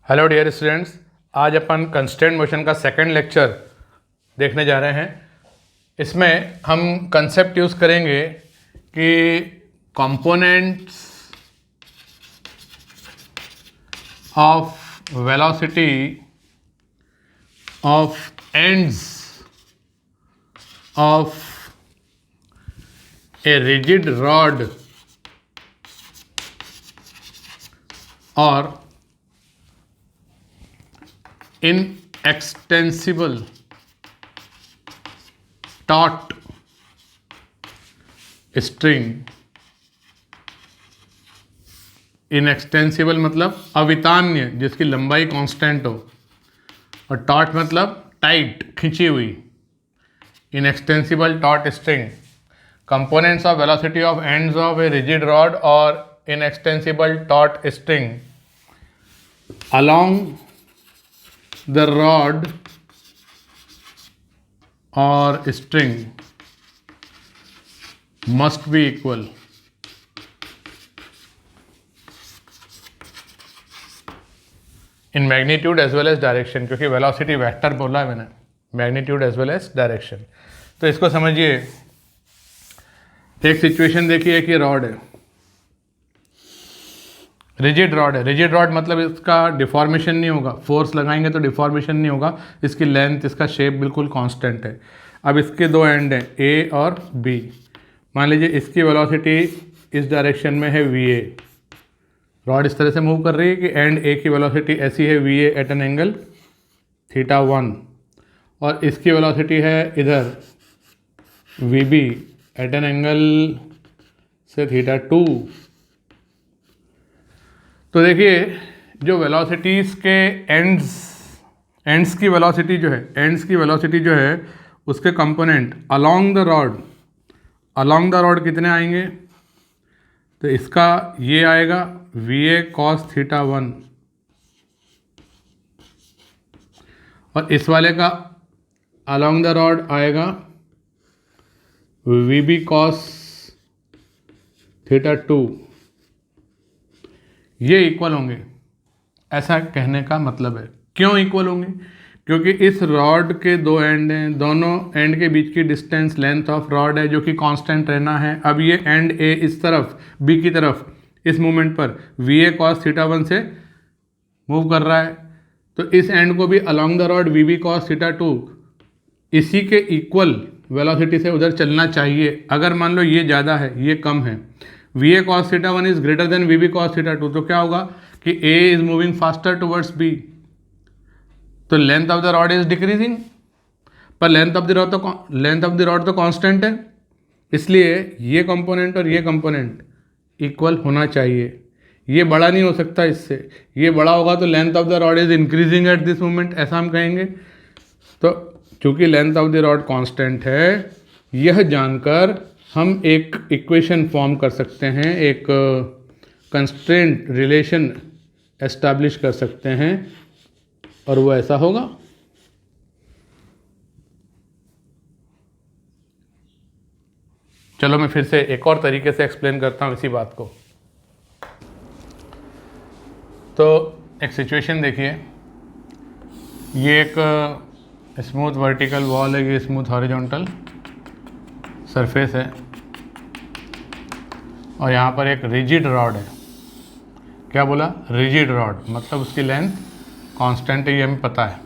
Hello dear students, आज अपन constraint motion का second lecture देखने जा रहे हैं। इसमें हम कंसेप्ट यूज़ करेंगे कि components of velocity of ends of a rigid rod और inextensible taut string। इनएक्सटेंसिबल मतलब अवितान्य, जिसकी लंबाई कांस्टेंट हो, और टॉट मतलब टाइट, खिंची हुई। Inextensible taut string, components of velocity of ends of a rigid rod और inextensible taut string along the rod or string must be equal in magnitude as well as direction, क्योंकि velocity vector बोला है मैंने, magnitude as well as direction. तो इसको समझिए, एक situation देखिए कि रॉड है, रिजिड रॉड है। रिजिड रॉड मतलब इसका डिफॉर्मेशन नहीं होगा, फोर्स लगाएंगे तो डिफॉर्मेशन नहीं होगा, इसकी लेंथ, इसका शेप बिल्कुल कांस्टेंट है। अब इसके दो एंड हैं, ए और बी। मान लीजिए इसकी वेलोसिटी इस डायरेक्शन में है वी ए, रॉड इस तरह से मूव कर रही है कि एंड ए की वेलोसिटी ऐसी है V A at an angle θ1, और इसकी वेलोसिटी है इधर V B at an angle से θ2। तो देखिए, जो वेलोसिटीज़ के एंड्स की वेलोसिटी जो है उसके कंपोनेंट अलोंग द रॉड कितने आएंगे? तो इसका ये आएगा वी ए कॉस θ1, और इस वाले का अलोंग द रॉड आएगा वी बी कॉस θ2। ये इक्वल होंगे, ऐसा कहने का मतलब है। क्यों इक्वल होंगे? क्योंकि इस रॉड के दो एंड हैं, दोनों एंड के बीच की डिस्टेंस लेंथ ऑफ रॉड है जो कि कांस्टेंट रहना है। अब ये एंड ए इस तरफ, बी की तरफ, इस मूवमेंट पर वी ए कॉस θ1 से मूव कर रहा है, तो इस एंड को भी along the rod V B cos θ2 इसी के इक्वल वेलोसिटी से उधर चलना चाहिए। अगर मान लो ये ज़्यादा है, ये कम है, V A cos θ1 is greater than V B cos θ2, तो क्या होगा कि A is moving faster towards B, तो length of the rod is decreasing, पर लेंथ ऑफ द रॉड तो कांस्टेंट है। इसलिए ये कंपोनेंट और ये कंपोनेंट इक्वल होना चाहिए। ये बड़ा नहीं हो सकता इससे, ये बड़ा होगा तो length of the rod is increasing at this moment, ऐसा हम कहेंगे। तो चूंकि length of the rod constant है, यह जानकर हम एक इक्वेशन फॉर्म कर सकते हैं, एक कंस्ट्रेंट रिलेशन एस्टैब्लिश कर सकते हैं, और वो ऐसा होगा। चलो मैं फिर से एक और तरीके से एक्सप्लेन करता हूँ इसी बात को। तो एक सिचुएशन देखिए, ये एक स्मूथ वर्टिकल वॉल है, ये स्मूथ हॉरिजॉन्टल सरफेस है, और यहाँ पर एक रिजिड रॉड है। क्या बोला? रिजिड रॉड मतलब उसकी लेंथ कांस्टेंट है, ये हमें पता है,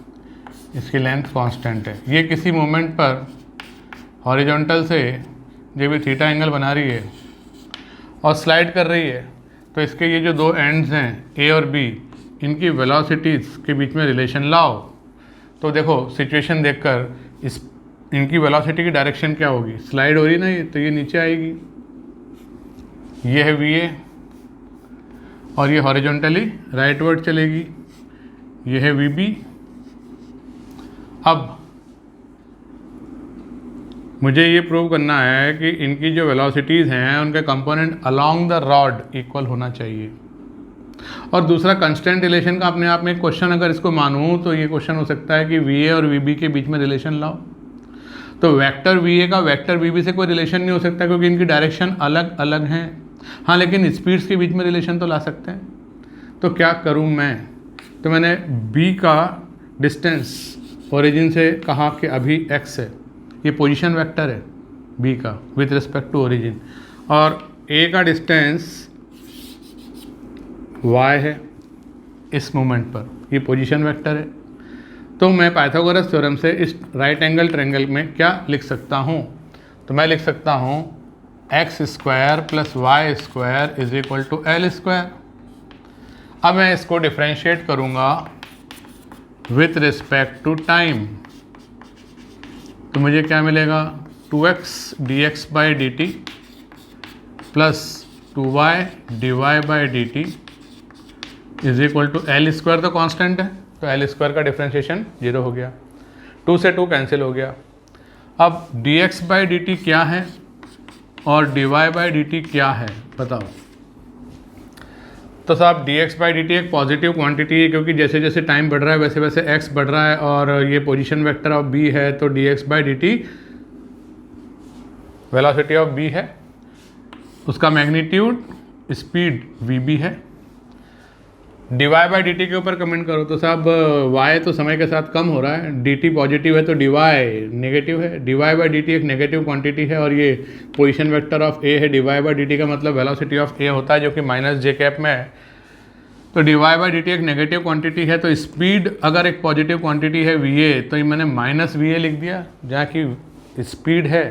इसकी लेंथ कांस्टेंट है। ये किसी मोमेंट पर हॉरिजॉन्टल से जब ये थीटा एंगल बना रही है और स्लाइड कर रही है, तो इसके ये जो दो एंड्स हैं ए और बी, इनकी वेलोसिटीज़ के बीच में रिलेशन लाओ। तो देखो, सिचुएशन देखकर इनकी वेलोसिटी की डायरेक्शन क्या होगी? स्लाइड हो रही ना ये, तो ये नीचे आएगी, ये है वी ए, और ये हॉरिजॉन्टली राइटवर्ड चलेगी, ये है वी बी। अब मुझे ये प्रूव करना है कि इनकी जो वेलोसिटीज़ हैं उनके component along the rod equal होना चाहिए। और दूसरा, कंस्टेंट रिलेशन का अपने आप में एक क्वेश्चन अगर इसको मानूँ तो ये क्वेश्चन हो सकता है कि वी ए और वी बी के बीच में रिलेशन लाओ। तो वेक्टर वी ए का वेक्टर वी बी से कोई रिलेशन नहीं हो सकता, क्योंकि इनकी डायरेक्शन अलग अलग हैं। हाँ, लेकिन स्पीड्स के बीच में रिलेशन तो ला सकते हैं। तो क्या करूँ मैं? तो मैंने बी का डिस्टेंस ओरिजिन से कहा कि अभी x है, ये पोजीशन वेक्टर है बी का विथ रिस्पेक्ट टू ओरिजिन, और ए का डिस्टेंस y है इस मोमेंट पर, ये पोजीशन वेक्टर है। तो मैं पाइथागोरस थ्योरम से इस राइट एंगल ट्रायंगल में क्या लिख सकता हूँ? तो मैं लिख सकता हूँ x square plus y square is equal to L square. अब मैं इसको डिफ्रेंशिएट करूँगा विथ रिस्पेक्ट टू टाइम, तो मुझे क्या मिलेगा? 2x dx by d t plus 2y dy by d t is equal to L square, तो constant है, तो एल स्क्वायर का डिफ्रेंशिएशन 0 हो गया, 2 से 2 कैंसिल हो गया। अब dx बाई डी टी क्या है और dy बाई डी टी क्या है बताओ? तो साहब dx बाई डी टी एक पॉजिटिव क्वांटिटी है, क्योंकि जैसे जैसे टाइम बढ़ रहा है वैसे वैसे x बढ़ रहा है, और ये पोजीशन वेक्टर ऑफ b है, तो dx by d T velocity of b है, उसका मैग्नीट्यूड स्पीड vb है। dy बाई डी टी के ऊपर कमेंट करो तो साहब y तो समय के साथ कम हो रहा है, dt पॉजिटिव है तो dy नेगेटिव है, dy बाई डी टी एक नेगेटिव क्वांटिटी है, और ये पोजीशन वेक्टर ऑफ a है, dy बाई डी टी का मतलब वेलोसिटी ऑफ a होता है जो कि माइनस जे कैप में है, तो dy बाई डी टी एक नेगेटिव क्वांटिटी है, तो स्पीड अगर एक पॉजिटिव क्वांटिटी है va, तो ये मैंने माइनस va लिख दिया जहाँ की स्पीड है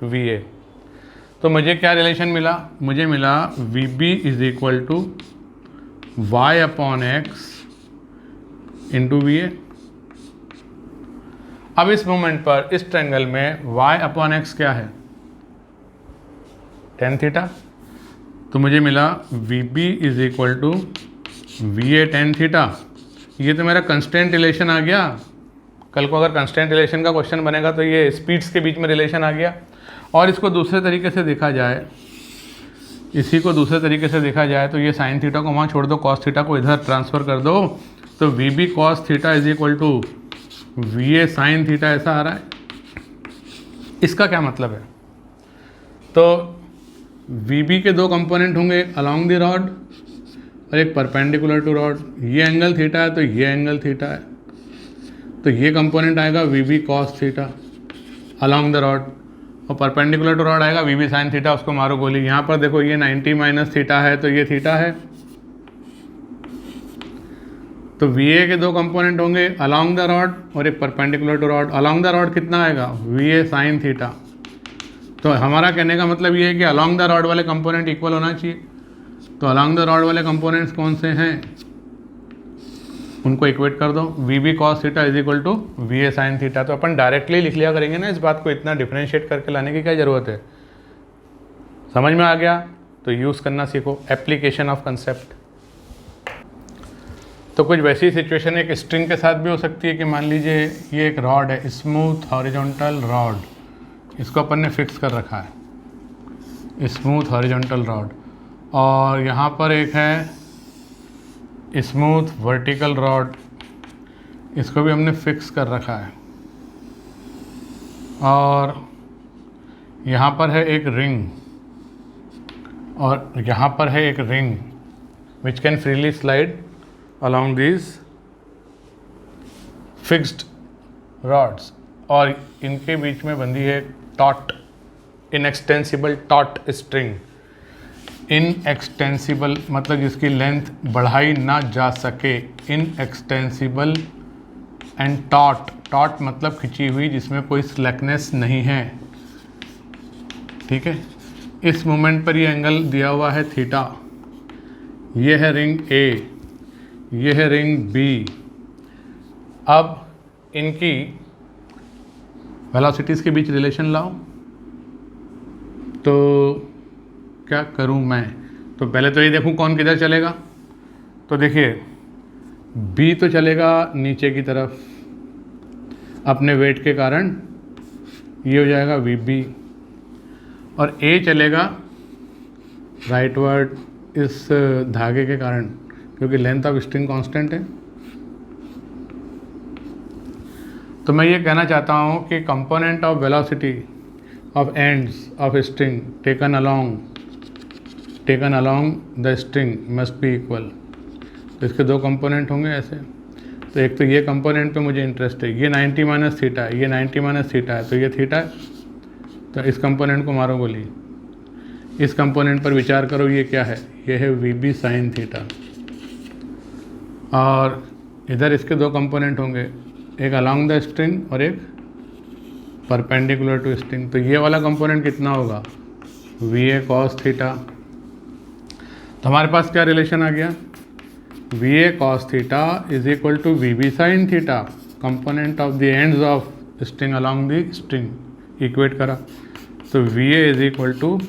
va। तो मुझे क्या रिलेशन मिला? मुझे मिला vb is equal to y upon x into v a. अब इस मोमेंट पर इस ट्रायंगल में y अपॉन एक्स क्या है? tan थीटा, तो मुझे मिला vb is equal to v a tan theta. ये तो मेरा कंस्टेंट रिलेशन आ गया, कल को अगर कंस्टेंट रिलेशन का क्वेश्चन बनेगा तो ये स्पीड्स के बीच में रिलेशन आ गया। और इसको दूसरे तरीके से देखा जाए, इसी को दूसरे तरीके से देखा जाए तो ये साइन थीटा को वहाँ छोड़ दो, कॉस थीटा को इधर ट्रांसफ़र कर दो, तो v B cos theta is equal to v a sine theta, ऐसा आ रहा है। इसका क्या मतलब है? तो वी बी के दो कंपोनेंट होंगे, एक अलॉन्ग द रॉड और एक परपेंडिकुलर टू रॉड। ये एंगल थीटा है तो ये एंगल थीटा है, तो ये कंपोनेंट आएगा v B cos theta along the rod, और परपेंडिकुलर टू रॉड आएगा वी बी साइन थीटा। उसको मारो गोली। यहाँ पर देखो ये 90 माइनस थीटा है तो ये थीटा है, तो वी ए के दो कंपोनेंट होंगे अलॉन्ग द रॉड और एक perpendicular to rod. Along the rod कितना आएगा? V a sine theta. तो हमारा कहने का मतलब ये है कि अलॉन्ग द रॉड वाले कंपोनेंट इक्वल होना चाहिए। तो अलॉन्ग द रॉड वाले कंपोनेंट्स कौन से हैं, उनको इक्वेट कर दो। V B cos theta is equal to v a sine theta. तो अपन डायरेक्टली लिख लिया करेंगे ना, इस बात को इतना डिफ्रेंशिएट करके लाने की क्या ज़रूरत है। समझ में आ गया? तो यूज़ करना सीखो, एप्लीकेशन ऑफ कंसेप्ट। तो कुछ वैसी सिचुएशन एक स्ट्रिंग के साथ भी हो सकती है कि मान लीजिए ये एक रॉड है, स्मूथ हॉरिजॉन्टल रॉड, इसको अपन ने फिक्स कर रखा है, स्मूथ हॉरिजॉन्टल रॉड, और यहाँ पर एक है स्मूथ वर्टिकल रॉड, इसको भी हमने फिक्स कर रखा है, और यहाँ पर है एक रिंग, और यहाँ पर है एक ring which can freely slide along these fixed rods, और इनके बीच में बंधी है taught, inextensible taut string. Inextensible मतलब जिसकी लेंथ बढ़ाई ना जा सके, इनएक्सटेंसिबल एंड टॉट, टॉट मतलब खिंची हुई जिसमें कोई स्लैकनेस नहीं है, ठीक है। इस मोमेंट पर ये एंगल दिया हुआ है थीटा, ये है रिंग ए, ये है रिंग बी। अब इनकी वेलोसिटीज़ के बीच रिलेशन लाओ, तो क्या करूं मैं? तो पहले तो ये देखूं कौन किधर चलेगा। तो देखिए बी तो चलेगा नीचे की तरफ अपने वेट के कारण, ये हो जाएगा वी बी, और ए चलेगा राइटवर्ड इस धागे के कारण, क्योंकि लेंथ ऑफ स्ट्रिंग कांस्टेंट है। तो मैं ये कहना चाहता हूँ कि component of velocity of ends of string taken along the string must be equal. तो इसके दो कंपोनेंट होंगे ऐसे, तो एक तो ये कंपोनेंट पे मुझे इंटरेस्ट है, ये 90 माइनस थीटा है, ये 90 माइनस थीटा है, तो ये थीटा है। तो इस कंपोनेंट को मारो गोली, इस कंपोनेंट पर विचार करो, ये क्या है, ये है वी बी साइन थीटा। और इधर इसके दो कंपोनेंट होंगे, एक अलॉन्ग द स्ट्रिंग और एक परपेंडिकुलर टू स्ट्रिंग। तो ये वाला कंपोनेंट कितना होगा, वी ए कॉस थीटा। तो हमारे पास क्या रिलेशन आ गया, v A cos theta is equal to v b sine theta, component of the ends of string along the string, equate करा। तो v a is equal to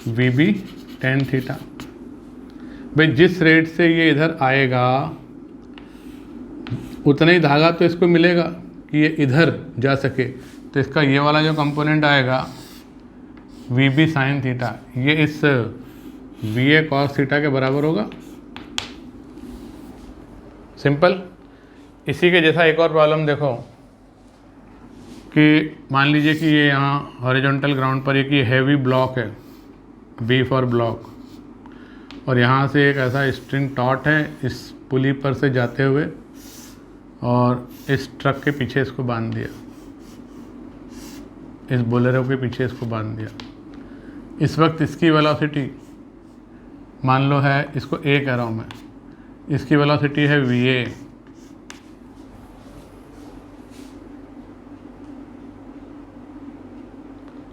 v b tan theta. भाई जिस rate से ये इधर आएगा उतना ही धागा तो इसको मिलेगा कि ये इधर जा सके। तो इसका ये वाला जो कंपोनेंट आएगा वी बी साइन थीटा, ये इस वी ए कॉस थीटा के बराबर होगा। सिंपल। इसी के जैसा एक और प्रॉब्लम देखो कि मान लीजिए कि ये यहाँ हॉरिजॉन्टल ग्राउंड पर एक ये हैवी ब्लॉक है, बी फॉर ब्लॉक, और यहाँ से एक ऐसा स्ट्रिंग टॉट है इस पुली पर से जाते हुए, और इस ट्रक के पीछे इसको बांध दिया, इस बोलेरो के पीछे इसको बांध दिया। इस वक्त इसकी वेलोसिटी मान लो है, इसको ए कह रहा हूँ मैं, इसकी वेलोसिटी है वी ए,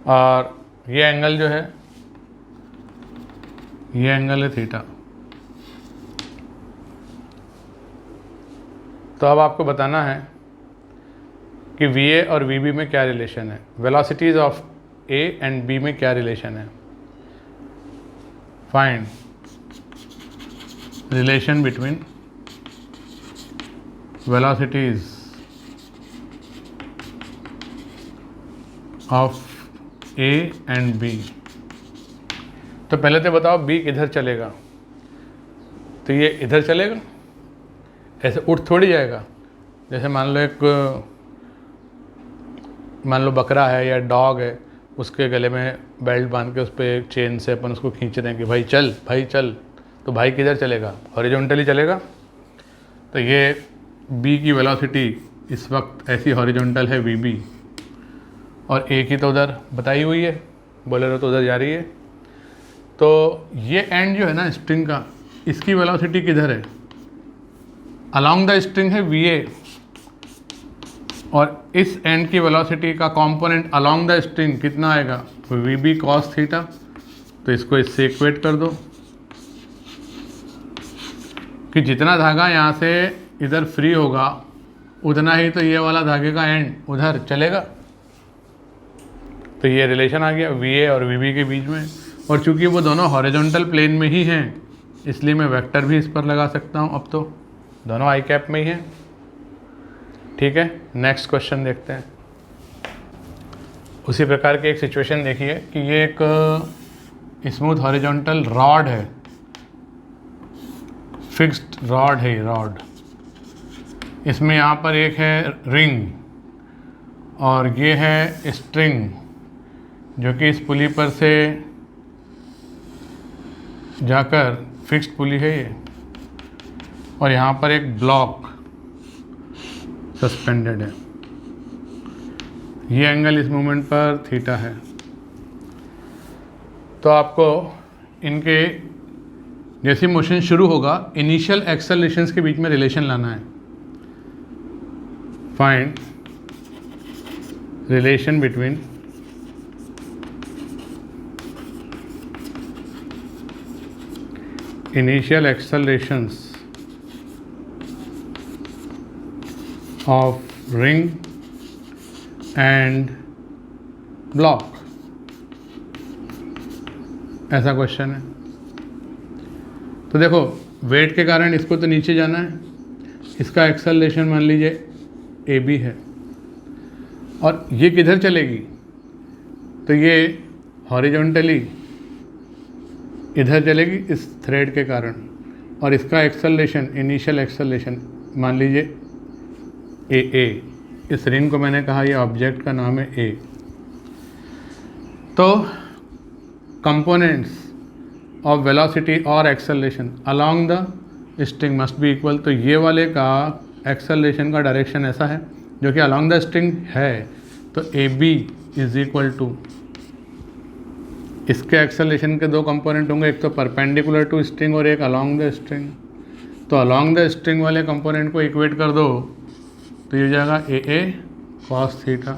और ये एंगल जो है, ये एंगल है थीटा। तो अब आपको बताना है कि वी ए और वी बी में क्या रिलेशन है, velocities of A and B में क्या रिलेशन है। Find relation between velocities of A and B. तो पहले तो बताओ बी किधर चलेगा, तो ये इधर चलेगा, ऐसे उठ थोड़ी जाएगा। जैसे मान लो बकरा है या डॉग है, उसके गले में बेल्ट बांध के उस पर एक चेन से अपन उसको खींच रहे हैं कि भाई चल भाई चल, तो भाई किधर चलेगा, हॉरिजॉन्टली चलेगा। तो ये बी की वेलोसिटी इस वक्त ऐसी हॉरिजॉन्टल है वी बी, और ए की तो उधर बताई हुई है, बोलेरो तो उधर जा रही है। तो ये एंड जो है ना स्ट्रिंग का, इसकी वेलोसिटी किधर है, अलॉन्ग द स्ट्रिंग है वी ए, और इस एंड की वेलोसिटी का कंपोनेंट अलॉन्ग द स्ट्रिंग कितना आएगा, वी बी कॉस थीटा। तो इसको इससे इक्वेट कर दो कि जितना धागा यहाँ से इधर फ्री होगा उतना ही तो ये वाला धागे का एंड उधर चलेगा। तो ये रिलेशन आ गया वी ए और वी बी के बीच में, और चूंकि वो दोनों हॉरिजॉन्टल प्लेन में ही हैं इसलिए मैं वेक्टर भी इस पर लगा सकता हूँ। अब तो दोनों आई कैप में ही हैं। ठीक है, नेक्स्ट क्वेश्चन देखते हैं। उसी प्रकार की एक सिचुएशन देखिए कि ये एक स्मूथ हॉरिजॉन्टल रॉड है, फिक्स्ड रॉड है, रॉड, इसमें यहाँ पर एक है रिंग और ये है स्ट्रिंग जो कि इस पुली पर से जाकर फिक्स्ड पुली है ये, और यहाँ पर एक ब्लॉक सस्पेंडेड है। ये एंगल इस मोमेंट पर थीटा है। तो आपको इनके जैसे मोशन शुरू होगा इनिशियल एक्सेलरेशंस के बीच में रिलेशन लाना है। Find relation between initial accelerations of ring and block, ऐसा क्वेश्चन है। तो देखो वेट के कारण इसको तो नीचे जाना है, इसका एक्सेलरेशन मान लीजिए ए बी है, और ये किधर चलेगी, तो ये हॉरिजॉन्टली इधर चलेगी इस थ्रेड के कारण, और इसका एक्सेलरेशन इनिशियल एक्सेलरेशन मान लीजिए ए, इस रिंग को मैंने कहा ये ऑब्जेक्ट का नाम है ए। तो कंपोनेंट्स ऑफ वेलोसिटी और acceleration along the string must be equal. तो ये वाले का एक्सेलरेशन का डायरेक्शन ऐसा है जो कि अलॉन्ग द स्ट्रिंग है, तो a b is equal to, इसके एक्सेलरेशन के दो कंपोनेंट होंगे, एक तो परपेंडिकुलर टू स्ट्रिंग और एक अलॉन्ग द स्ट्रिंग। तो अलॉन्ग द स्ट्रिंग वाले कंपोनेंट को इक्वेट कर दो तो ये हो जाएगा ए कॉस थीटा।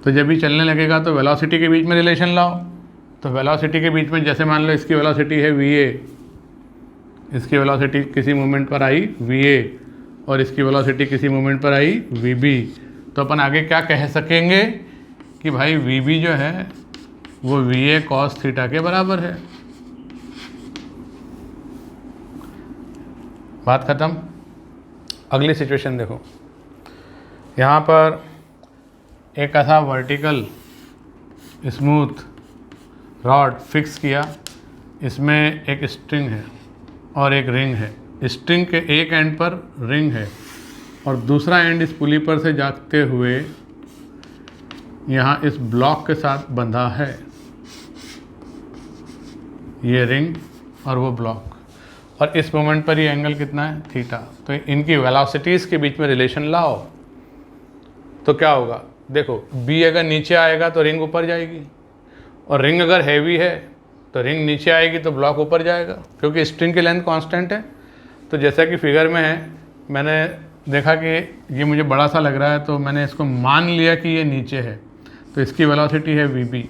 तो जब भी चलने लगेगा तो वेलोसिटी के बीच में रिलेशन लाओ। तो वेलोसिटी के बीच में जैसे मान लो इसकी वेलोसिटी है वी ए, इसकी वेलोसिटी किसी मोमेंट पर आई वी ए और इसकी वेलोसिटी किसी मोमेंट पर आई वी बी, तो अपन आगे क्या कह सकेंगे कि भाई वी बी जो है वो वी ए कॉस थीटा के बराबर है। बात ख़त्म। अगली सिचुएशन देखो, यहाँ पर एक ऐसा वर्टिकल स्मूथ रॉड फिक्स किया, इसमें एक स्ट्रिंग है और एक रिंग है। स्ट्रिंग के एक एंड पर रिंग है और दूसरा एंड इस पुली पर से जाते हुए यहाँ इस ब्लॉक के साथ बंधा है, ये रिंग और वो ब्लॉक, और इस मोमेंट पर ये एंगल कितना है थीटा। तो इनकी वेलोसिटीज़ के बीच में रिलेशन लाओ तो क्या होगा, देखो बी अगर नीचे आएगा तो रिंग ऊपर जाएगी, और रिंग अगर हैवी है तो रिंग नीचे आएगी तो ब्लॉक ऊपर जाएगा, क्योंकि स्ट्रिंग की लेंथ कांस्टेंट है। तो जैसा कि फिगर में है, मैंने देखा कि ये मुझे बड़ा सा लग रहा है तो मैंने इसको मान लिया कि ये नीचे है, तो इसकी वेलोसिटी है वी बी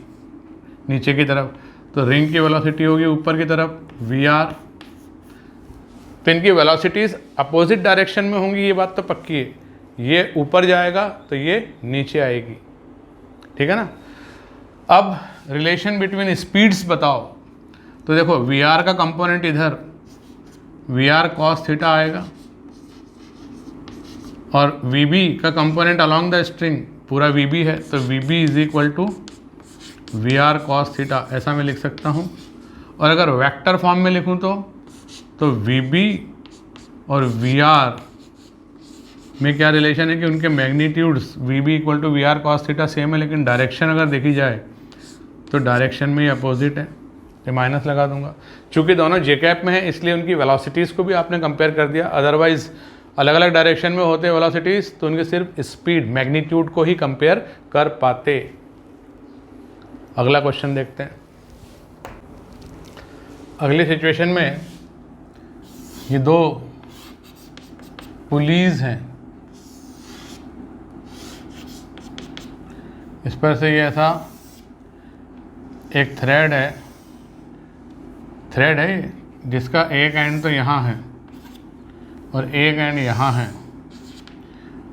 नीचे की तरफ, तो रिंग की वेलोसिटी होगी ऊपर की तरफ वी आर। तो इनकी वेलोसिटीज़ अपोजिट डायरेक्शन में होंगी, ये बात तो पक्की है। ये ऊपर जाएगा तो ये नीचे आएगी, ठीक है ना। अब रिलेशन बिटवीन स्पीड्स बताओ, तो देखो वी आर का कंपोनेंट इधर वी आर कॉस थीटा आएगा और वी बी का कंपोनेंट अलॉन्ग द स्ट्रिंग पूरा वी बी है, तो v b is equal to v r cos theta, ऐसा मैं लिख सकता हूँ। और अगर वेक्टर फॉर्म में लिखूँ तो वी बी और वी आर में क्या रिलेशन है कि उनके magnitudes v b equal to v r cos theta same है, लेकिन डायरेक्शन अगर देखी जाए तो डायरेक्शन में ही अपोजिट है, तो माइनस लगा दूंगा। चूंकि दोनों जे कैप में है इसलिए उनकी वेलोसिटीज़ को भी आपने कंपेयर कर दिया, अदरवाइज अलग अलग डायरेक्शन में होते वेलोसिटीज़ तो उनके सिर्फ स्पीड मैग्नीट्यूड को ही कंपेयर कर पाते। अगला क्वेश्चन देखते हैं। अगली सिचुएशन में ये दो पुलीज हैं, इस पर से ये ऐसा एक थ्रेड है जिसका एक एंड तो यहाँ है और एक एंड यहाँ है,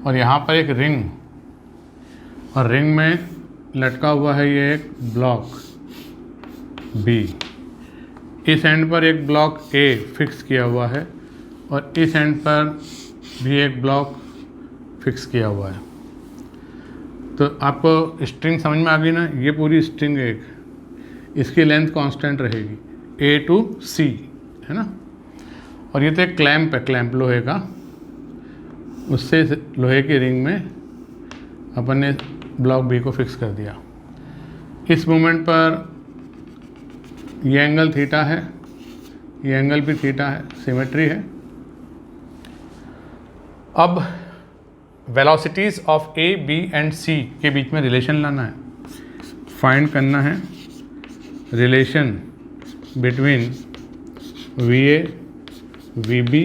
और यहाँ पर एक रिंग, और रिंग में लटका हुआ है ये एक ब्लॉक बी। इस एंड पर एक ब्लॉक ए फिक्स किया हुआ है और इस एंड पर भी एक ब्लॉक फिक्स किया हुआ है। तो आपको स्ट्रिंग समझ में आ गई ना, ये पूरी स्ट्रिंग एक, इसकी लेंथ कांस्टेंट रहेगी ए टू सी, है ना। और ये तो एक क्लैंप है, क्लैंप लोहे का, उससे लोहे की रिंग में अपन ने ब्लॉक बी को फिक्स कर दिया। इस मोमेंट पर ये एंगल थीटा है, ये एंगल भी थीटा है, सिमेट्री है। अब velocities of A B and C के बीच में रिलेशन लाना है, फाइंड करना है relation between V A V B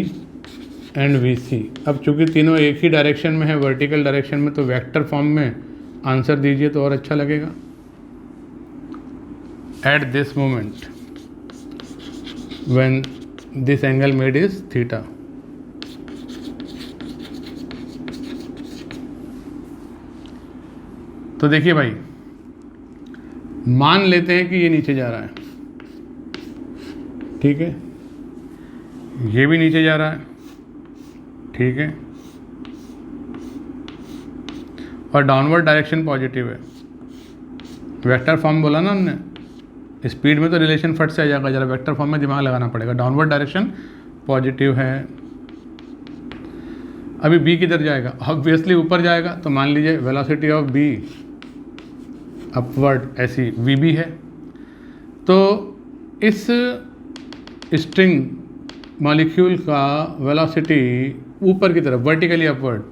and V C. अब चूंकि तीनों एक ही डायरेक्शन में है, वर्टिकल डायरेक्शन में, तो वेक्टर फॉर्म में आंसर दीजिए तो और अच्छा लगेगा। Eight this moment when this angle made is theta, तो देखिए भाई, मान लेते हैं कि ये नीचे जा रहा है, ठीक है, ये भी नीचे जा रहा है, ठीक है, और डाउनवर्ड डायरेक्शन पॉजिटिव है। वेक्टर फॉर्म बोला ना हमने, स्पीड में तो रिलेशन फट से आ जाएगा, जरा वेक्टर फॉर्म में दिमाग लगाना पड़ेगा। डाउनवर्ड डायरेक्शन पॉजिटिव है। अभी बी किधर जाएगा, ऑब्वियसली ऊपर जाएगा, तो मान लीजिए वेलोसिटी ऑफ बी अपवर्ड ऐसी वी बी है। तो इस स्ट्रिंग मॉलिक्यूल का वेलोसिटी ऊपर की तरफ वर्टिकली अपवर्ड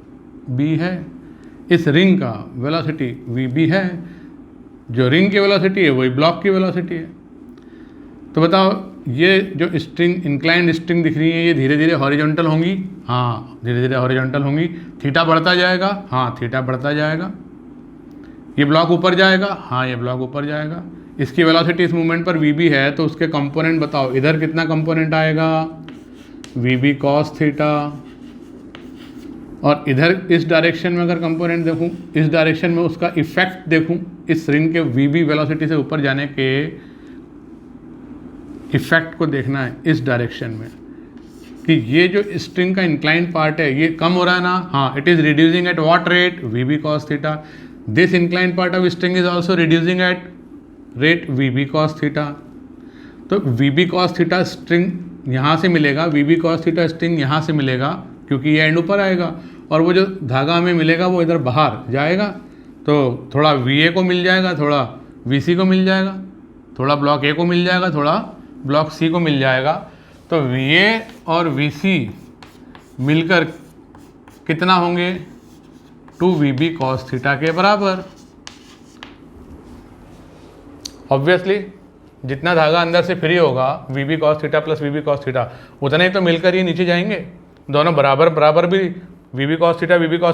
b है, इस रिंग का वेलोसिटी vb है, जो रिंग की वेलोसिटी है वही ब्लॉक की वेलोसिटी है। तो बताओ ये जो स्ट्रिंग इंक्लाइंड स्ट्रिंग दिख रही है ये धीरे धीरे हॉरिजॉन्टल होंगी, हाँ धीरे धीरे हॉरिजॉन्टल होंगी, थीटा बढ़ता जाएगा, हाँ थीटा बढ़ता जाएगा। ये ब्लॉक ऊपर जाएगा, हाँ ये ब्लॉक ऊपर जाएगा। इसकी वेलोसिटी इस मूवमेंट पर vb है तो उसके कंपोनेंट बताओ, इधर कितना कंपोनेंट आएगा vb cos थीटा, और इधर इस डायरेक्शन में अगर कंपोनेंट देखूं, इस डायरेक्शन में उसका इफेक्ट देखूं, इस रिंग के vb वेलोसिटी से ऊपर जाने के इफेक्ट को देखना है इस डायरेक्शन में कि ये जो स्ट्रिंग का इंक्लाइंड पार्ट है ये कम हो रहा है ना, हाँ it is reducing at what rate vb cos theta. This inclined part of string is also reducing at rate vb cos theta. तो vb cos थीटा स्ट्रिंग यहाँ से मिलेगा, vb cos थीटा स्ट्रिंग यहाँ से मिलेगा क्योंकि ये एंड ऊपर आएगा, और वो जो धागा हमें मिलेगा वो इधर बाहर जाएगा, तो थोड़ा va को मिल जाएगा, थोड़ा vc को मिल जाएगा, थोड़ा ब्लॉक a को मिल जाएगा, थोड़ा ब्लॉक c को मिल जाएगा। तो va और vc मिलकर कितना होंगे 2vb cos थीटा के बराबर। ऑब्वियसली जितना धागा अंदर से फ्री होगा vb cos theta plus vb cos theta उतने ही तो मिलकर ये नीचे जाएंगे, दोनों बराबर बराबर भी vb cos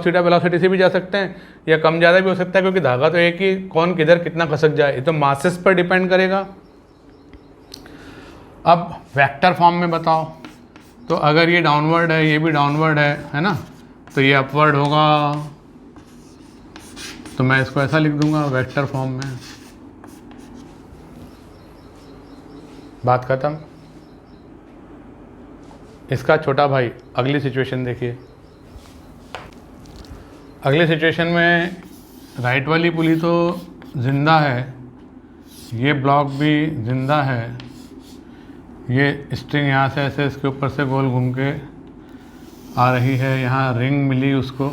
थीटा वेलोसिटी से भी जा सकते हैं या कम ज़्यादा भी हो सकता है, क्योंकि धागा तो एक ही, कौन किधर कितना खसक जाए, ये तो मासेस पर डिपेंड करेगा। अब वेक्टर फॉर्म में बताओ, तो अगर ये डाउनवर्ड है ये भी डाउनवर्ड है ना, तो ये अपवर्ड होगा, तो मैं इसको ऐसा लिख दूंगा वेक्टर फॉर्म में। बात खत्म। इसका छोटा भाई अगली सिचुएशन देखिए। अगली सिचुएशन में राइट वाली पुली तो ज़िंदा है, ये ब्लॉक भी ज़िंदा है, ये स्ट्रिंग यहाँ से ऐसे इसके ऊपर से गोल घूम के आ रही है, यहाँ रिंग मिली उसको,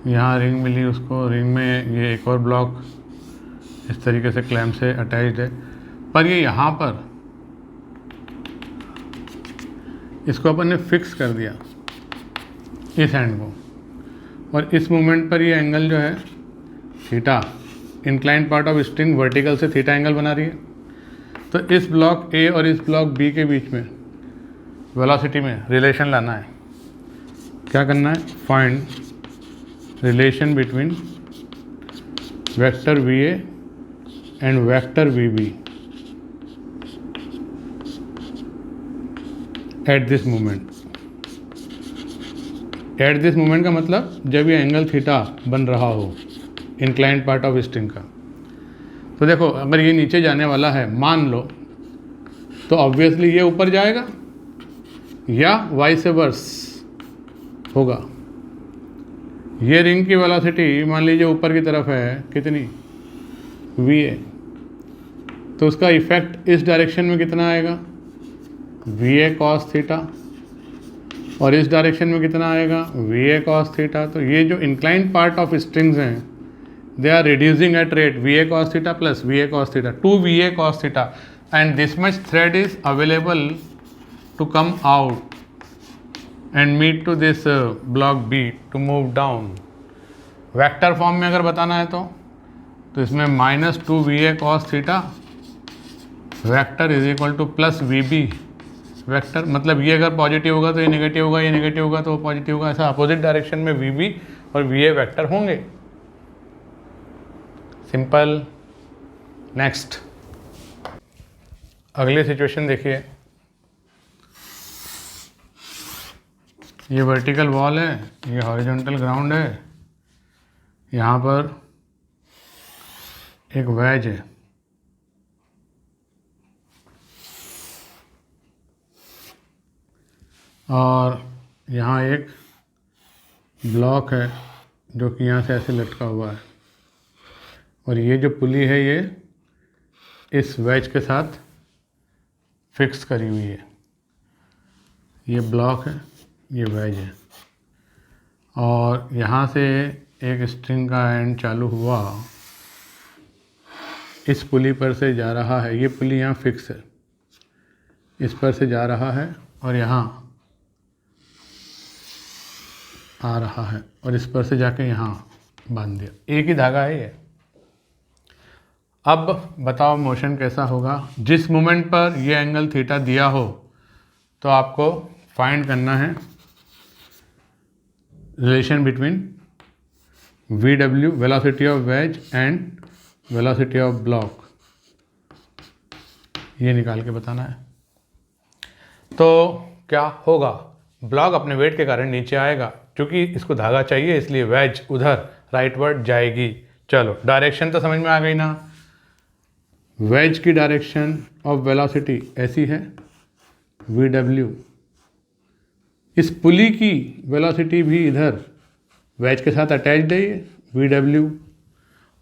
यहाँ रिंग मिली उसको, रिंग में ये एक और ब्लॉक इस तरीके से क्लैम्प से अटैच्ड है, पर ये यहाँ पर इसको अपन ने फिक्स कर दिया इस एंड को, और इस मोमेंट पर ये एंगल जो है theta, inclined part of string vertical से थीटा एंगल बना रही है। तो इस ब्लॉक ए और इस ब्लॉक बी के बीच में वेलोसिटी में रिलेशन लाना है। क्या करना है, find relation between vector v a and vector v B at this moment. At this moment का मतलब जब ये एंगल थीटा बन रहा हो इंक्लाइंड पार्ट ऑफ स्ट्रिंग का। तो देखो अगर ये नीचे जाने वाला है मान लो, तो ऑब्वियसली ये ऊपर जाएगा या वाइस वर्स होगा। ये रिंग की वेलोसिटी मान लीजिए ऊपर की तरफ है कितनी va, तो उसका इफेक्ट इस डायरेक्शन में कितना आएगा va cos थीटा, और इस डायरेक्शन में कितना आएगा va cos थीटा। तो ये जो इंक्लाइंड पार्ट ऑफ स्ट्रिंग्स हैं they are reducing at rate va cos theta plus va cos theta to va cos theta, and this much thread is available to come out and meet to this block B to move down। Vector form में अगर बताना है तो इसमें minus 2 va cos theta vector is equal two plus vb vector, मतलब ये अगर positive होगा तो ये नेगेटिव होगा, ये नेगेटिव होगा तो वो पॉजिटिव होगा, ऐसा अपोजिट डायरेक्शन में vb और va वेक्टर होंगे। सिंपल। नेक्स्ट अगली सिचुएशन देखिए। ये वर्टिकल वॉल है, ये हॉरिजॉन्टल ग्राउंड है, यहाँ पर एक वेज है, और यहाँ एक ब्लॉक है जो कि यहाँ से ऐसे लटका हुआ है, और ये जो पुली है ये इस वेज के साथ फिक्स करी हुई है। ये ब्लॉक है, ये वेज है, और यहाँ से एक स्ट्रिंग का एंड चालू हुआ, इस पुली पर से जा रहा है, ये पुली यहाँ फिक्स है, इस पर से जा रहा है और यहाँ आ रहा है और इस पर से जाके यहाँ बांध दिया, एक ही धागा है ये। अब बताओ मोशन कैसा होगा। जिस मोमेंट पर ये एंगल थीटा दिया हो तो आपको फाइंड करना है relation between VW velocity of ways and velocity of block, ये निकाल के बताना है। तो क्या होगा, ब्लॉक अपने वेट के कारण नीचे आएगा, क्योंकि इसको धागा चाहिए इसलिए वेज उधर राइटवर्ड जाएगी। चलो डायरेक्शन तो समझ में आ गई ना। वेज की डायरेक्शन ऑफ वेलोसिटी ऐसी है VW, इस पुली की वेलोसिटी भी इधर वेज के साथ अटैच्ड है ये VW,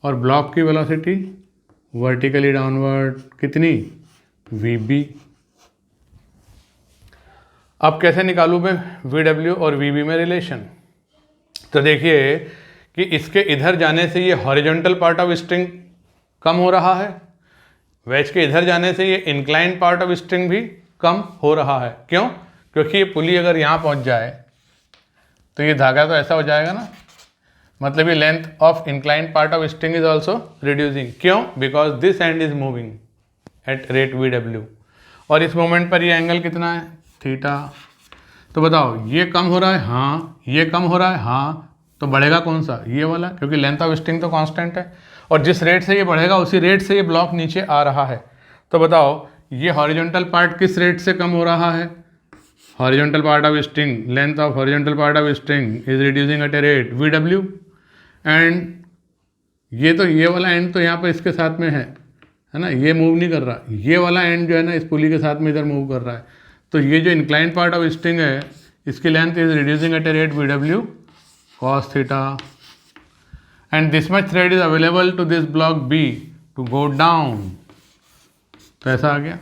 और ब्लॉक की वेलोसिटी वर्टिकली डाउनवर्ड कितनी VB। अब कैसे निकालूं मैं VW और VB में रिलेशन। तो देखिए कि इसके इधर जाने से ये हॉरिजॉन्टल पार्ट ऑफ स्ट्रिंग कम हो रहा है, वेज के इधर जाने से ये इंक्लाइंड पार्ट ऑफ स्ट्रिंग भी कम हो रहा है। क्यों? क्योंकि ये पुली अगर यहाँ पहुँच जाए तो ये धागा तो ऐसा हो जाएगा ना, मतलब ये length of inclined part of string is also reducing. क्यों? Because this end is moving at rate VW, और इस मोमेंट पर ये एंगल कितना है थीटा। तो बताओ ये कम हो रहा है, हाँ ये कम हो रहा है, हाँ, तो बढ़ेगा कौन सा, ये वाला, क्योंकि लेंथ ऑफ स्ट्रिंग तो कांस्टेंट है और जिस रेट से ये बढ़ेगा उसी रेट से ये ब्लॉक नीचे आ रहा है। तो बताओ ये हॉरिजॉन्टल पार्ट किस रेट से कम हो रहा है, horizontal part of string, length of horizontal part of string is reducing at a rate VW, and ये वाला एंड तो यहाँ पर इसके साथ में है ना, ये मूव नहीं कर रहा, ये वाला एंड जो है ना इस पुली के साथ में इधर मूव कर रहा है। तो ये जो इंक्लाइंड पार्ट ऑफ स्ट्रिंग है इसकी length is reducing at a rate VW cos theta, and this much thread is available to this block B to go down. तो ऐसा आ गया,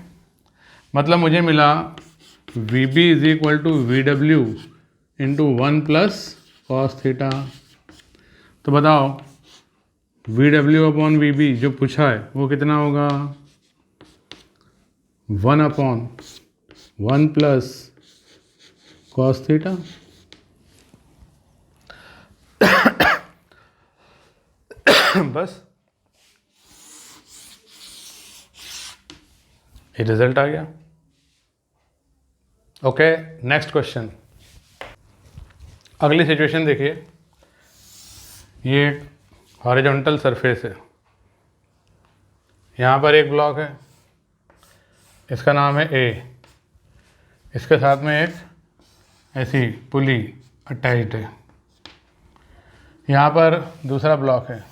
मतलब मुझे मिला VB is equal to VW into 1 plus cos theta. तो बताओ VW upon VB जो पूछा है वो कितना होगा, 1 अपॉन 1 प्लस cos थीटा। बस ये रिजल्ट आ गया। Okay, next question. अगली सिचुएशन देखिए, ये हॉरिजॉन्टल सरफेस है, यहाँ पर एक ब्लॉक है, इसका नाम है A, इसके साथ में एक ऐसी पुली अटैच्ड है, यहाँ पर दूसरा ब्लॉक है,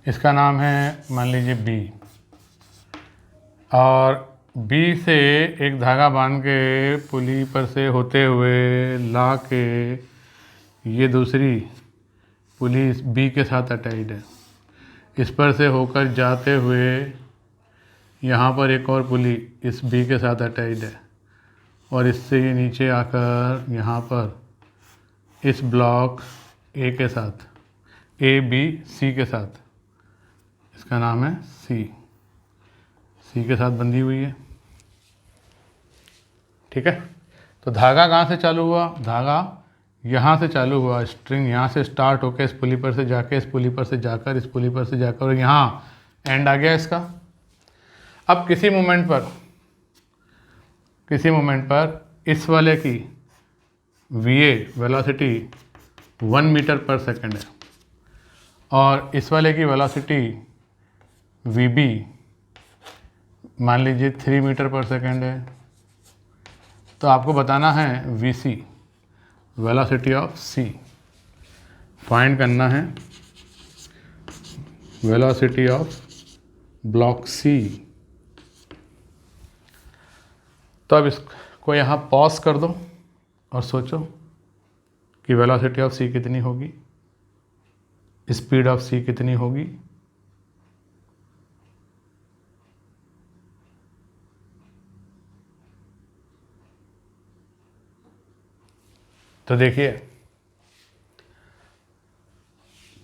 इसका नाम है मान लीजिए B, और B से एक धागा बांध के पुली पर से होते हुए ला के ये दूसरी पुली B के साथ अटैच्ड है, इस पर से होकर जाते हुए यहाँ पर एक और पुली इस B के साथ अटैच्ड है, और इससे ये नीचे आकर यहाँ पर इस ब्लॉक A के साथ ABC के साथ, इसका नाम है C के साथ बंधी हुई है। ठीक है, तो धागा कहाँ से चालू हुआ, धागा यहाँ से चालू हुआ, स्ट्रिंग यहाँ से स्टार्ट होकर इस पुली पर से जाके इस पुली पर से जाकर इस पुली पर से जाकर और यहाँ एंड आ गया इसका। अब किसी मोमेंट पर इस वाले की VA velocity 1 metre per second है और इस वाले की वेलोसिटी VB मान लीजिए 3 मीटर पर सेकंड है। तो आपको बताना है VC velocity of C, find करना है वेलोसिटी ऑफ ब्लॉक C। तो अब इसको यहाँ पॉज कर दो और सोचो कि वेलोसिटी ऑफ C कितनी होगी, स्पीड ऑफ C कितनी होगी। तो देखिए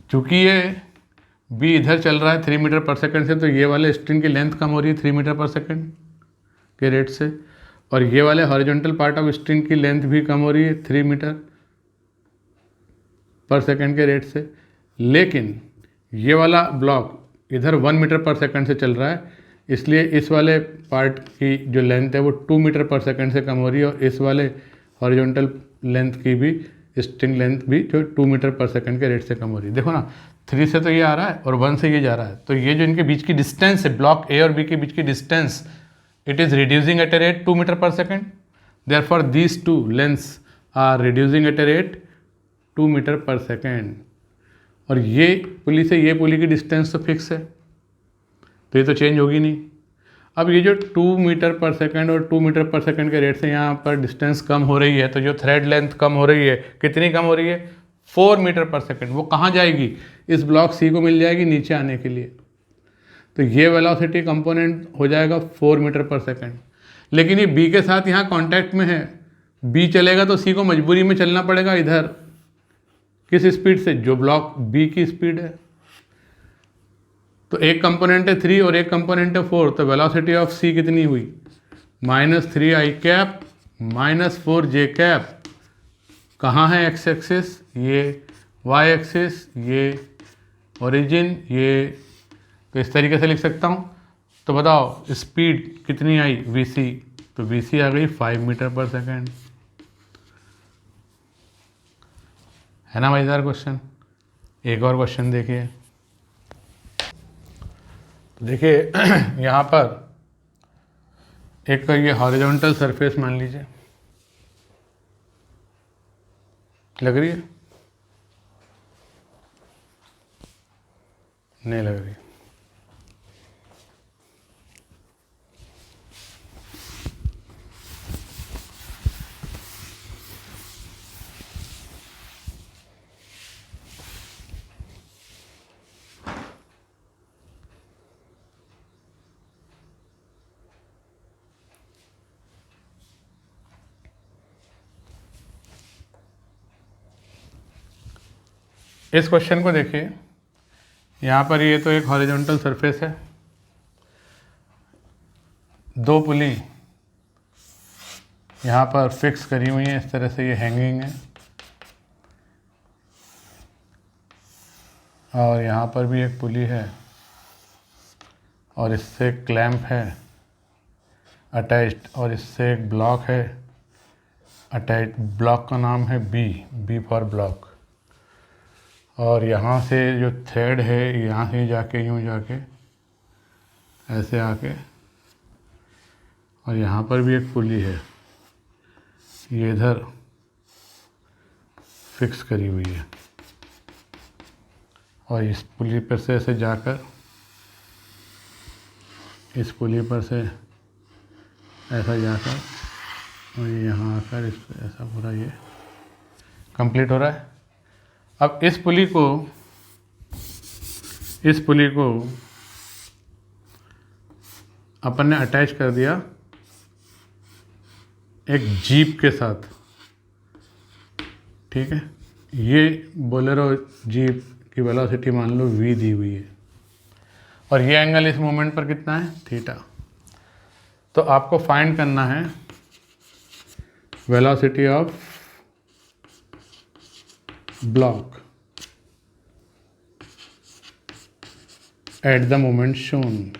चूँकि ये B इधर चल रहा है 3 मीटर पर सेकंड से, तो ये वाले स्ट्रिंग की लेंथ कम हो रही है 3 मीटर पर सेकंड के रेट से, और ये वाले हॉरिजॉन्टल पार्ट ऑफ स्ट्रिंग की लेंथ भी कम हो रही है 3 मीटर पर सेकंड के रेट से, लेकिन ये वाला ब्लॉक इधर 1 मीटर पर सेकंड से चल रहा है, इसलिए इस वाले पार्ट की जो लेंथ है वो 2 मीटर पर सेकंड से कम हो रही है, और इस वाले हॉरिजॉन्टल लेंथ की भी स्ट्रिंग लेंथ भी जो 2 मीटर पर सेकंड के रेट से कम हो रही है। देखो ना, 3 से तो ये आ रहा है और 1 से ये जा रहा है, तो ये जो इनके बीच की डिस्टेंस है, ब्लॉक ए और बी के बीच की distance, it is reducing at a rate 2 metre per second, therefore these two lengths are reducing at a rate 2 metre per second. और ये पुली से ये पुली की डिस्टेंस तो फिक्स है, तो ये तो चेंज होगी नहीं। अब ये जो 2 मीटर पर सेकेंड और 2 मीटर पर सेकेंड के रेट से यहाँ पर डिस्टेंस कम हो रही है, तो जो थ्रेड लेंथ कम हो रही है, कितनी कम हो रही है? 4 मीटर पर सेकेंड। वो कहाँ जाएगी? इस ब्लॉक सी को मिल जाएगी नीचे आने के लिए, तो ये वेलोसिटी कंपोनेंट हो जाएगा 4 मीटर पर सेकेंड। लेकिन ये बी के साथ यहाँ कॉन्टैक्ट में है, बी चलेगा तो सी को मजबूरी में चलना पड़ेगा इधर, किस स्पीड से? जो ब्लॉक बी की स्पीड है। तो एक कंपोनेंट है 3 और एक कंपोनेंट है 4, तो वेलोसिटी ऑफ सी कितनी हुई? -3i cap -4j cap. कहाँ है एक्स एक्सिस? ये वाई एक्सिस, ये ओरिजिन, ये, तो इस तरीके से लिख सकता हूँ। तो बताओ स्पीड कितनी आई? vc, तो vc आ गई 5 मीटर पर सेकेंड। है ना मजेदार क्वेश्चन? एक और क्वेश्चन देखिए। तो देखिए यहाँ पर एक ये हॉरिजॉन्टल सरफेस मान लीजिए, लग रही है? नहीं लग रही। इस क्वेश्चन को देखिए, यहाँ पर ये तो एक हॉरिजॉन्टल सरफेस है, 2 पुली यहाँ पर फिक्स करी हुई हैं, इस तरह से ये हैंगिंग है, और यहाँ पर भी एक पुली है और इससे एक क्लैंप है अटैच्ड, और इससे एक ब्लॉक है अटैच। ब्लॉक का नाम है बी फॉर ब्लॉक। और यहाँ से जो थ्रेड है, यहाँ से जाके यूँ जाके ऐसे आके, और यहाँ पर भी एक पुली है, ये इधर फिक्स करी हुई है, और इस पुली पर से ऐसे जाकर इस पुली पर से ऐसा जाकर और ये यहाँ आकर इस पर ऐसा पूरा ये कंप्लीट हो रहा है। अब इस पुली को अपन ने अटैच कर दिया एक जीप के साथ, ठीक है? ये बोलेरो जीप की वेलोसिटी मान लो v दी हुई है, और ये एंगल इस मोमेंट पर कितना है? थीटा। तो आपको फाइंड करना है velocity of block at the moment shown.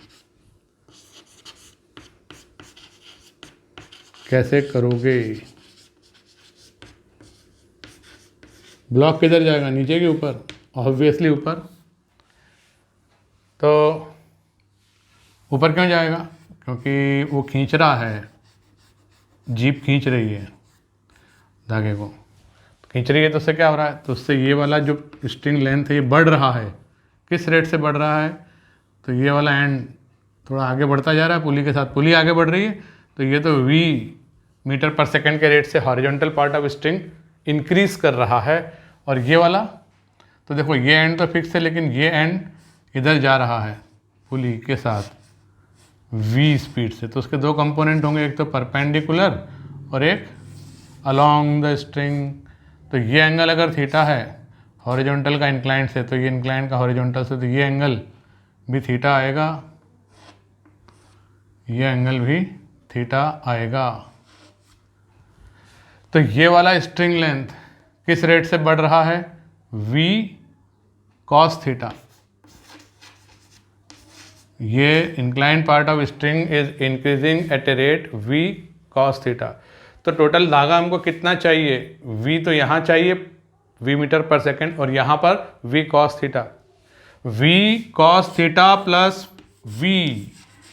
कैसे करोगे? ब्लॉक किधर जाएगा? नीचे के ऊपर, ऑब्वियसली ऊपर। तो ऊपर क्यों जाएगा? क्योंकि वो खींच रहा है, जीप खींच रही है धागे को, खींच रही है, तो उससे क्या हो रहा है? तो उससे ये वाला जो स्ट्रिंग लेंथ है ये बढ़ रहा है। किस रेट से बढ़ रहा है? तो ये वाला एंड थोड़ा आगे बढ़ता जा रहा है पुली के साथ, पुली आगे बढ़ रही है, तो ये तो v मीटर पर सेकंड के रेट से horizontal part of string increase कर रहा है। और ये वाला, तो देखो ये एंड तो फिक्स है, लेकिन ये एंड इधर जा रहा है पुली के साथ v स्पीड से। तो उसके 2 कंपोनेंट होंगे, एक तो परपेंडिकुलर और एक अलोंग द स्ट्रिंग। तो ये एंगल अगर थीटा है हॉरिजॉन्टल का इंक्लाइंड से, तो ये इंक्लाइंड का हॉरिजॉन्टल से, तो ये एंगल भी थीटा आएगा, ये एंगल भी थीटा आएगा। तो ये वाला स्ट्रिंग लेंथ किस रेट से बढ़ रहा है, v cos थीटा। ये inclined part of string is increasing at a rate v cos theta. तो टोटल धागा हमको कितना चाहिए, v तो यहाँ चाहिए v मीटर पर सेकेंड और यहाँ पर v cos theta. v cos theta plus v,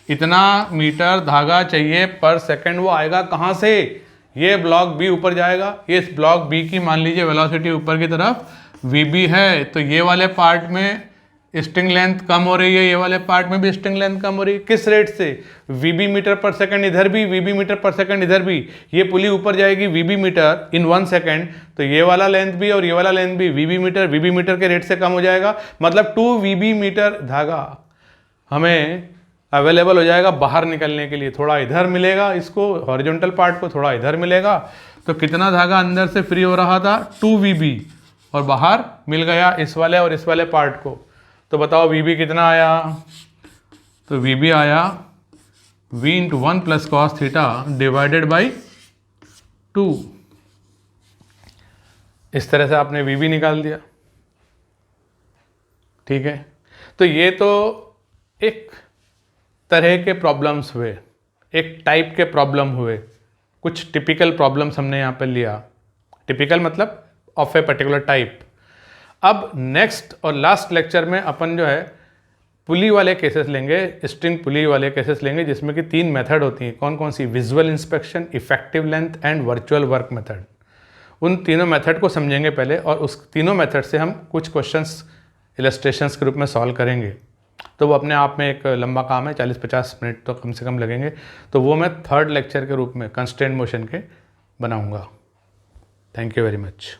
इतना मीटर धागा चाहिए पर सेकेंड। वो आएगा कहाँ से, ये ब्लॉक बी ऊपर जाएगा, ये इस ब्लॉक बी की मान लीजिए वेलोसिटी ऊपर की तरफ वीबी है, तो ये वाले पार्ट में स्ट्रिंग लेंथ कम हो रही है, ये वाले पार्ट में भी स्ट्रिंग लेंथ कम हो रही है। किस रेट से, वीबी मीटर पर सेकंड इधर भी, वीबी मीटर पर सेकंड इधर भी। ये पुली ऊपर जाएगी वीबी मीटर इन 1 सेकेंड, तो ये वाला लेंथ भी और ये वाला लेंथ भी वीबी मीटर के रेट से कम हो जाएगा। मतलब 2 वीबी मीटर धागा हमें अवेलेबल हो जाएगा बाहर निकलने के लिए। थोड़ा इधर मिलेगा इसको, हॉरिजॉन्टल पार्ट को थोड़ा इधर मिलेगा। तो कितना धागा अंदर से फ्री हो रहा था, 2 वीबी, और बाहर मिल गया इस वाले और इस वाले पार्ट को। तो बताओ वीबी कितना आया, तो वीबी आया v into 1 plus cos theta divided by 2। इस तरह से आपने वीबी निकाल दिया। ठीक है, तो ये तो एक तरह के प्रॉब्लम्स हुए, एक टाइप के प्रॉब्लम हुए, कुछ टिपिकल प्रॉब्लम्स हमने यहाँ पे लिया। टिपिकल मतलब ऑफ ए पर्टिकुलर टाइप। अब नेक्स्ट और लास्ट लेक्चर में अपन जो है पुली वाले केसेस लेंगे, स्ट्रिंग पुली वाले केसेस लेंगे, जिसमें कि 3 मेथड होती हैं। कौन कौन सी, visual inspection, effective length and virtual work method. उन तीनों मेथड को समझेंगे पहले, और उस तीनों मेथड से हम कुछ क्वेश्चंस इलस्ट्रेशंस के रूप में सॉल्व करेंगे। तो वो अपने आप में एक लंबा काम है, 40-50 मिनट तो कम से कम लगेंगे। तो वो मैं 3rd लेक्चर के रूप में कंस्ट्रेंट मोशन के बनाऊंगा। Thank you very much.